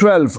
12,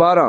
12।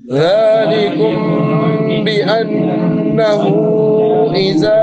ذلكم بأنه إذا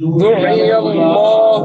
دعي الله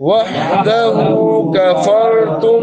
وحده كفرتم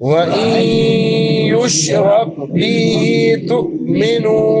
وإن يشرك به تؤمنوا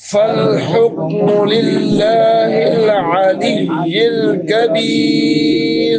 فالحكم لله العلي الكبير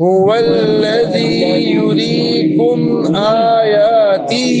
هو الذي يريكم آياته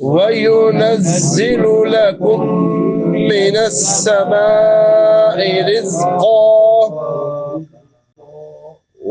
وينزل لكم من السماء رزقا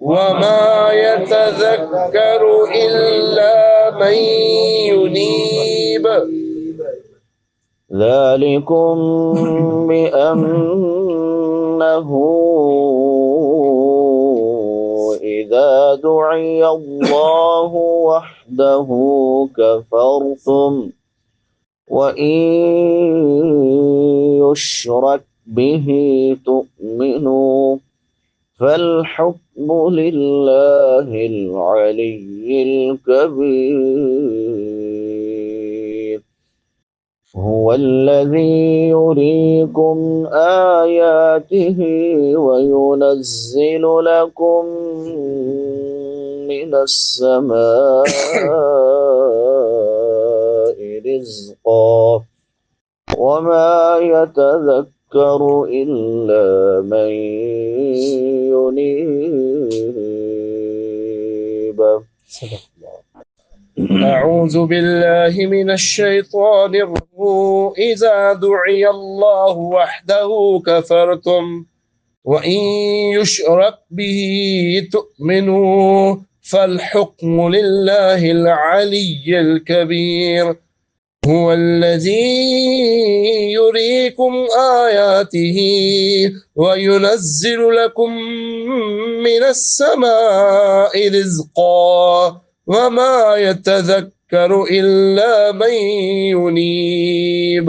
وما يتذكر إلا من ينيب ذلكم بأنه إذا دعي الله وحده كفرتم وإن يشرك به تؤمنوا فالحكم لله العلي الكبير। هو الذي يريكم آياته وينزل لكم من السماء رزقا وما يتذكر إلا من ينيب। أعوذ بالله من الشيطان الرجيم إذا دعي الله وحده كفرتم وإن يشرك به تؤمنوا فالحكم لله العلي الكبير هو الذي يريكم آياته وينزل لكم من السماء رزقا وما يتذكر إلا من ينيب।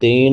3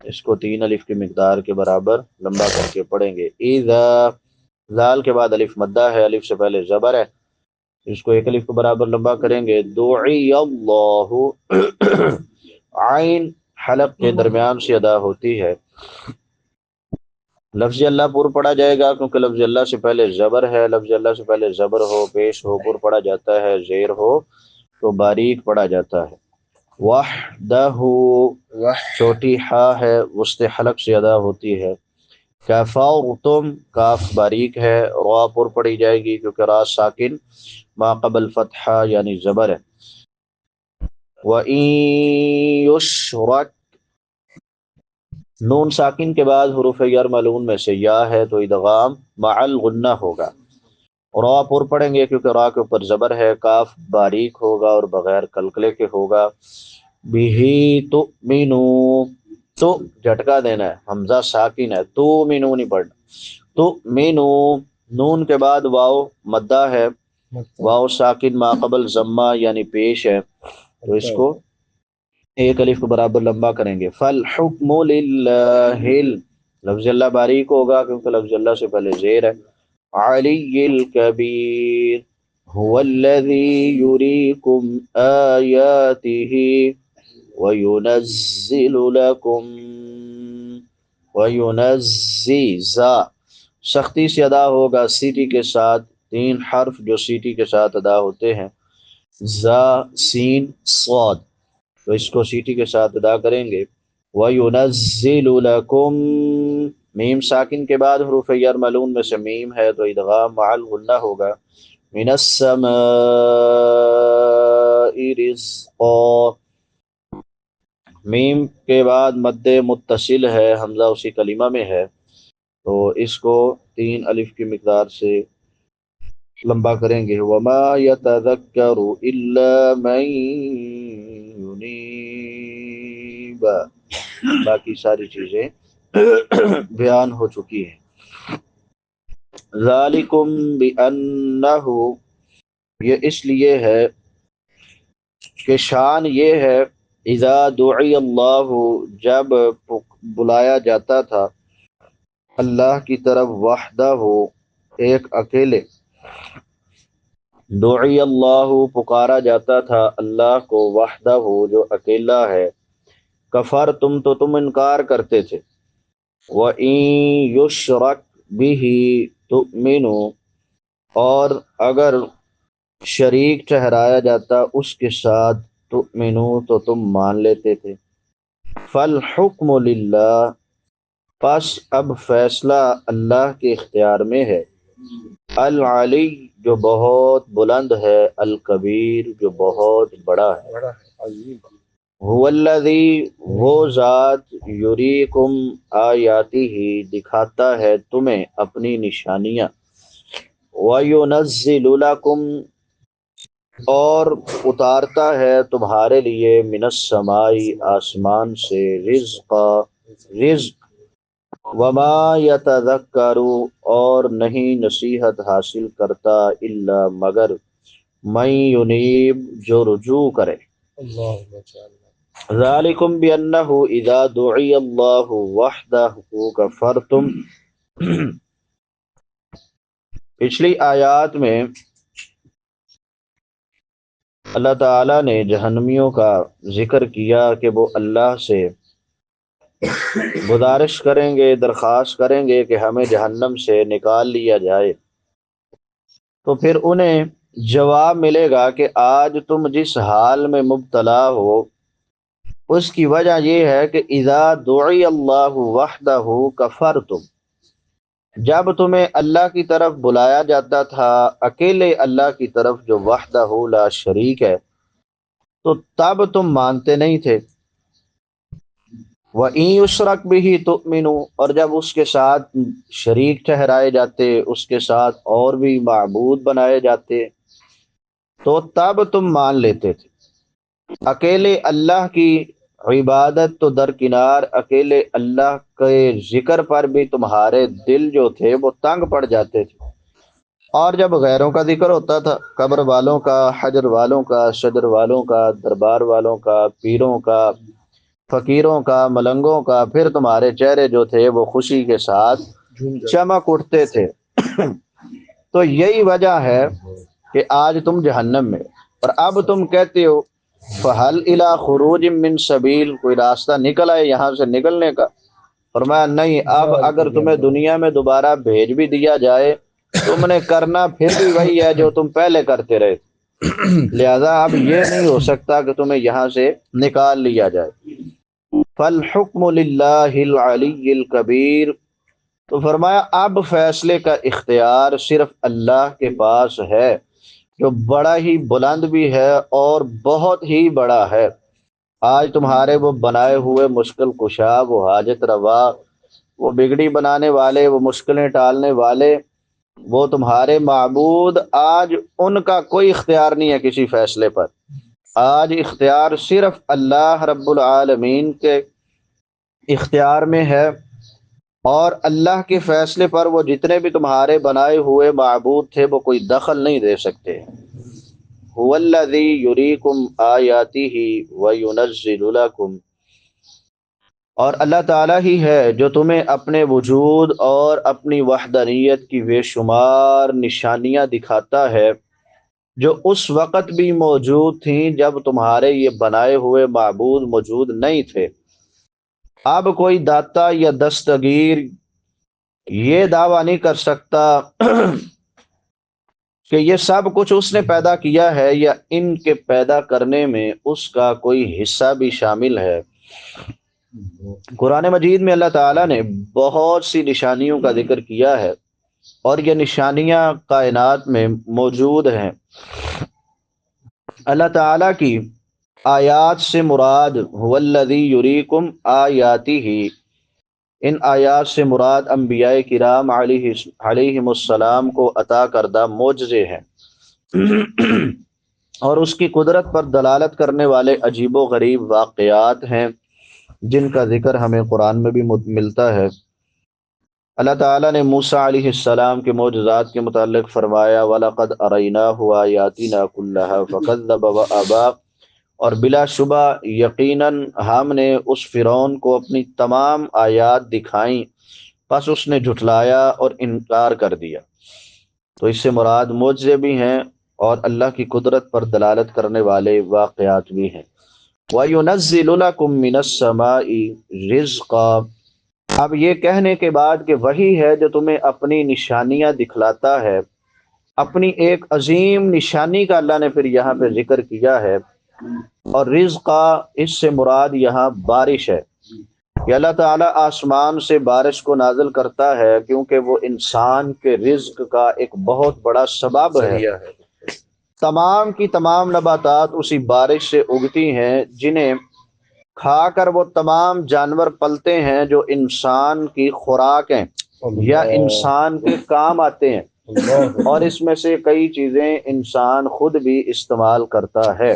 اس کو 3 الف کی مقدار کے برابر لمبا کر کے پڑھیں گے. اذا، زال کے بعد الف مدہ ہے، الف سے پہلے زبر ہے، اس کو 1 الف کے برابر لمبا کریں گے. دعی اللہ، عین حلق کے درمیان سے ادا ہوتی ہے. لفظ اللہ پر پڑھا جائے گا کیونکہ لفظ اللہ سے پہلے زبر ہے. لفظ اللہ سے پہلے زبر ہو، پیش ہو، پر پڑھا جاتا ہے. زیر ہو تو باریک پڑھا جاتا ہے. وحدہ، چھوٹی ہا ہے، وسط حلق سے ادا ہوتی ہے. کفرتم، کاف باریک ہے، را پر پڑھی جائے گی کیونکہ را ساکن ما قبل فتحہ یعنی زبر ہے. وَإِن يُشْرَكْ، نون ساکن کے بعد حروف یرملون میں سے یا ہے تو ادغام مع الغنہ ہوگا. را پر پڑھیں گے کیونکہ را کے اوپر زبر ہے. کاف باریک ہوگا اور بغیر کلکلے کے ہوگا. بِهِ تُؤْمِنُوا، تو جھٹکا دینا ہے، حمزہ ساکن ہے، تو مینو نہیں پڑھنا. تو مینو، نون کے بعد واو مدہ ہے، واو ساکن ما قبل ضمہ یعنی پیش ہے، تو اس کو 1 الف کے برابر لمبا کریں گے. فالحکم للہ، لفظ اللہ باریک ہوگا کیونکہ لفظ اللہ سے پہلے زیر ہے. علی الکبیر، هو الذی یریکم آیاتہ وَيُنَزِّلُ لَكُمْ، وَيُنَزِّي، زا سختی سے ادا ہوگا سیٹی کے ساتھ. 3 حرف جو سیٹی کے ساتھ ادا ہوتے ہیں، زا، سین، صاد، تو اس کو سیٹی کے ساتھ ادا کریں گے. وَيُنَزِّلُ لَكُمْ، میم ساکن کے بعد حروف یرملون میں سے میم ہے تو ادغام مع الغنہ ہوگا. مِنَ السَّمَاءِ رِزْقًا، میم کے بعد مد متصل ہے، حمزہ اسی کلمہ میں ہے تو اس کو 3 الف کی مقدار سے لمبا کریں گے. وما يتذکر الا من ينیب، باقی ساری چیزیں بیان ہو چکی ہیں. ذالکم بانہ، یہ اس لیے ہے کہ شان یہ ہے، اذا دعی اللہ، جب بلایا جاتا تھا اللہ کی طرف، وحدہ ہو، ایک اکیلے. دعی اللہ، پکارا جاتا تھا اللہ کو، وحدہ ہو، جو اکیلا ہے. کفر تم، تو تم انکار کرتے تھے. وَإِن يُشْرَكْ بِهِ تُؤْمِنُوا، اور اگر شریک ٹھہرایا جاتا اس کے ساتھ، تؤمنو، تو تم مان لیتے تھے. فالحکم للہ، پس اب فیصلہ اللہ کے اختیار میں ہے. العلی، جو بہت بلند ہے، الکبیر، جو بہت بڑا ہے. هو الذی، وہ ذات، یریکم آیاتہ، دکھاتا ہے تمہیں اپنی نشانیاں. وَيُنَزِّلُ لَكُمْ، اور اتارتا ہے تمہارے لیے، من السماء، آسمان سے، رزقا، رزق. وما یتذکر، اور نہیں نصیحت حاصل کرتا، الا مگر، من ینیب، جو رجوع کرے. ذالکم بانہ اذا دعی اللہ وحدہ کفرتم. پچھلی آیات میں اللہ تعالیٰ نے جہنمیوں کا ذکر کیا کہ وہ اللہ سے گزارش کریں گے، درخواست کریں گے کہ ہمیں جہنم سے نکال لیا جائے. تو پھر انہیں جواب ملے گا کہ آج تم جس حال میں مبتلا ہو اس کی وجہ یہ ہے کہ اذا دعی اللہ وحدہ کفرتم، جب تمہیں اللہ کی طرف بلایا جاتا تھا، اکیلے اللہ کی طرف جو وحدہ لا شریک ہے، تو تب تم مانتے نہیں تھے. وَإِن يُشْرَكْ بِهِ تُؤْمِنُوا، اور جب اس کے ساتھ شریک ٹھہرائے جاتے، اس کے ساتھ اور بھی معبود بنائے جاتے، تو تب تم مان لیتے تھے. اکیلے اللہ کی عبادت تو درکنار، اکیلے اللہ کے ذکر پر بھی تمہارے دل جو تھے وہ تنگ پڑ جاتے تھے. اور جب غیروں کا ذکر ہوتا تھا، قبر والوں کا، حجر والوں کا، شجر والوں کا، دربار والوں کا، پیروں کا، فقیروں کا، ملنگوں کا، پھر تمہارے چہرے جو تھے وہ خوشی کے ساتھ چمک اٹھتے تھے۔ تو یہی وجہ ہے کہ آج تم جہنم میں، اور اب تم کہتے ہو فَهَلْ إِلَىٰ خُرُوجٍ مِّن سَبِيلٍ، کوئی راستہ نکل آئے یہاں سے نکلنے کا؟ فرمایا نہیں، اب اگر تمہیں دنیا میں دوبارہ بھیج بھی دیا جائے تم نے کرنا پھر بھی وہی ہے جو تم پہلے کرتے رہے، لہذا اب یہ نہیں ہو سکتا کہ تمہیں یہاں سے نکال لیا جائے۔ فَالْحُكْمُ لِلَّهِ الْعَلِيِّ الْكَبِيرِ، تو فرمایا اب فیصلے کا اختیار صرف اللہ کے پاس ہے جو بڑا ہی بلند بھی ہے اور بہت ہی بڑا ہے۔ آج تمہارے وہ بنائے ہوئے مشکل کشا، وہ حاجت روا، وہ بگڑی بنانے والے، وہ مشکلیں ٹالنے والے، وہ تمہارے معبود، آج ان کا کوئی اختیار نہیں ہے کسی فیصلے پر۔ آج اختیار صرف اللہ رب العالمین کے اختیار میں ہے، اور اللہ کے فیصلے پر وہ جتنے بھی تمہارے بنائے ہوئے معبود تھے وہ کوئی دخل نہیں دے سکتے۔ هو الذی یریکم آیاتہ وینزل لکم، اور اللہ تعالیٰ ہی ہے جو تمہیں اپنے وجود اور اپنی وحدانیت کی بے شمار نشانیاں دکھاتا ہے جو اس وقت بھی موجود تھیں جب تمہارے یہ بنائے ہوئے معبود موجود نہیں تھے۔ اب کوئی داتا یا دستگیر یہ دعویٰ نہیں کر سکتا کہ یہ سب کچھ اس نے پیدا کیا ہے یا ان کے پیدا کرنے میں اس کا کوئی حصہ بھی شامل ہے۔ قرآن مجید میں اللہ تعالیٰ نے بہت سی نشانیوں کا ذکر کیا ہے، اور یہ نشانیاں کائنات میں موجود ہیں۔ اللہ تعالیٰ کی آیات سے مراد هو الذی یریکم آیاتہ، ان آیات سے مراد انبیاء کرام علیہم السلام کو عطا کردہ معجزے ہیں اور اس کی قدرت پر دلالت کرنے والے عجیب و غریب واقعات ہیں جن کا ذکر ہمیں قرآن میں بھی ملتا ہے۔ اللہ تعالیٰ نے موسیٰ علیہ السلام کے معجزات کے متعلق فرمایا وَلَقَدْ أَرَيْنَاهُ آيَاتِنَا كُلَّهَا فَكَذَّبَ وَأَبَىٰ، اور بلا شبہ یقیناً ہم نے اس فرعون کو اپنی تمام آیات دکھائیں، پس اس نے جھٹلایا اور انکار کر دیا۔ تو اس سے مراد معجزے بھی ہیں اور اللہ کی قدرت پر دلالت کرنے والے واقعات بھی ہیں۔ وَيُنَزِّلُ لَكُم مِّنَ السَّمَاءِ رِزْقًا، اب یہ کہنے کے بعد کہ وہی ہے جو تمہیں اپنی نشانیاں دکھلاتا ہے، اپنی ایک عظیم نشانی کا اللہ نے پھر یہاں پہ ذکر کیا ہے، اور رزقا اس سے مراد یہاں بارش ہے کہ اللہ تعالیٰ آسمان سے بارش کو نازل کرتا ہے کیونکہ وہ انسان کے رزق کا ایک بہت بڑا سبب ہے۔ تمام کی تمام نباتات اسی بارش سے اگتی ہیں جنہیں کھا کر وہ تمام جانور پلتے ہیں جو انسان کی خوراک ہیں یا انسان کے کام آتے ہیں، اور اس میں سے کئی چیزیں انسان خود بھی استعمال کرتا ہے۔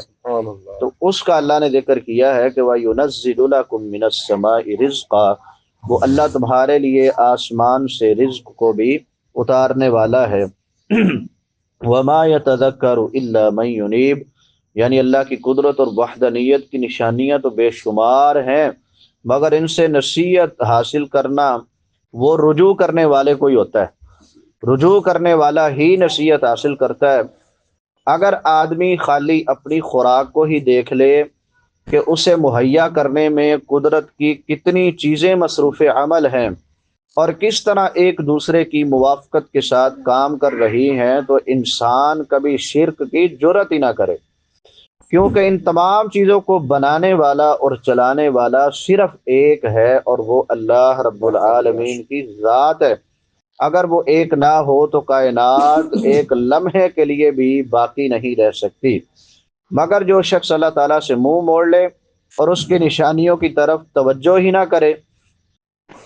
تو اس کا اللہ نے ذکر کیا ہے کہ وَيُنَزِّلُ لَكُم مِّنَ السَّمَاءِ رِزْقًا، وہ اللہ تمہارے لیے آسمان سے رزق کو بھی اتارنے والا ہے۔ وَمَا يَتَذَكَّرُ إِلَّا مَن يُنِيبُ، یعنی اللہ کی قدرت اور وحدانیت کی نشانیاں تو بے شمار ہیں، مگر ان سے نصیحت حاصل کرنا وہ رجوع کرنے والے کو ہی ہوتا ہے، رجوع کرنے والا ہی نصیحت حاصل کرتا ہے۔ اگر آدمی خالی اپنی خوراک کو ہی دیکھ لے کہ اسے مہیا کرنے میں قدرت کی کتنی چیزیں مصروف عمل ہیں اور کس طرح ایک دوسرے کی موافقت کے ساتھ کام کر رہی ہیں، تو انسان کبھی شرک کی جرات ہی نہ کرے، کیونکہ ان تمام چیزوں کو بنانے والا اور چلانے والا صرف ایک ہے، اور وہ اللہ رب العالمین کی ذات ہے۔ اگر وہ ایک نہ ہو تو کائنات ایک لمحے کے لیے بھی باقی نہیں رہ سکتی۔ مگر جو شخص اللہ تعالیٰ سے منہ موڑ لے اور اس کی نشانیوں کی طرف توجہ ہی نہ کرے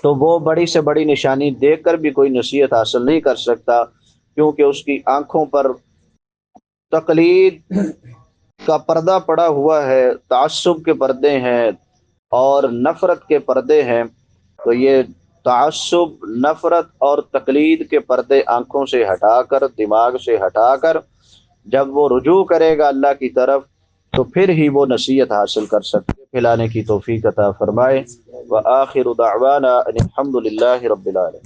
تو وہ بڑی سے بڑی نشانی دیکھ کر بھی کوئی نصیحت حاصل نہیں کر سکتا، کیونکہ اس کی آنکھوں پر تقلید کا پردہ پڑا ہوا ہے، تعصب کے پردے ہیں اور نفرت کے پردے ہیں۔ تو یہ تعصب، نفرت اور تقلید کے پردے آنکھوں سے ہٹا کر، دماغ سے ہٹا کر جب وہ رجوع کرے گا اللہ کی طرف تو پھر ہی وہ نصیحت حاصل کر سکتے۔ پھیلانے کی توفیق عطا فرمائے۔ وآخر دعوانا ان الحمد للہ رب العالمین۔